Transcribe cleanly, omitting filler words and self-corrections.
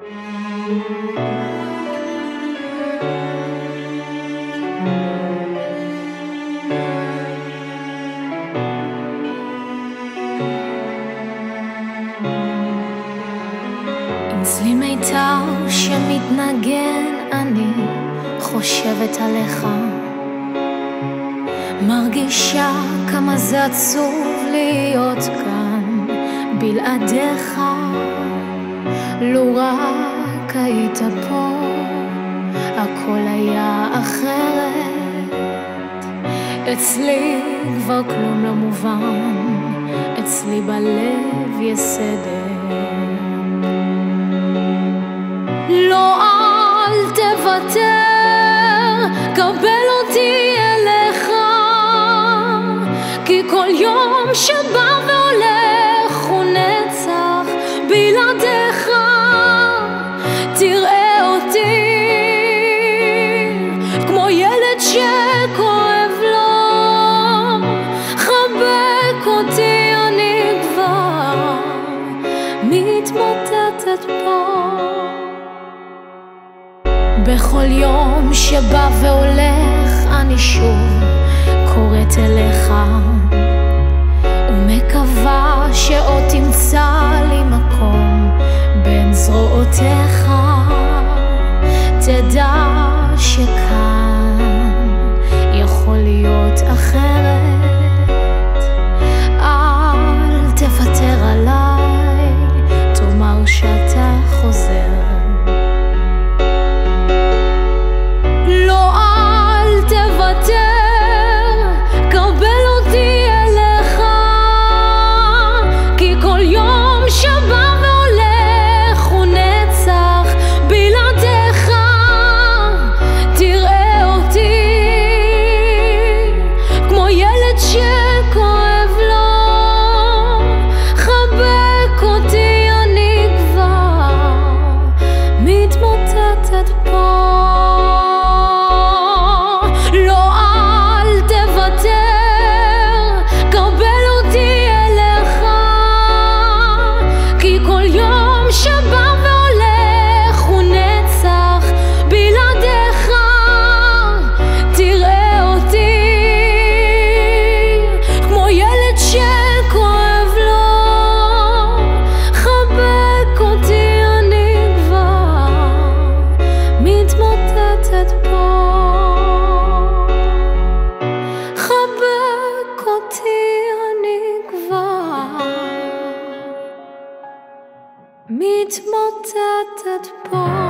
אצלי מיתר שמתנגן, אני חושבת עליך, מרגישה כמה זה עצוב להיות כאן בלעדיך. לו רק היית פה הכל היה אחרת. אצלי כבר כלום לא מובן, אצלי בלב יש סדר. לא, אל תוותר, קבל אותי אליך, כי כל יום שבא והולך הוא נצח בלעדיך. תראה אותי כמו ילד שכואב לו, חבק אותי, אני כבר מתמוטטת פה. בכל יום שבא והולך אני שוב קוראת אליך, ומקווה שעוד תמצא לי מקום בין זרועותיך. תדע שכאן יכול להיות אחרת. אל תוותר עליי, תאמר שאתה חוזר. מתמוטטת פה.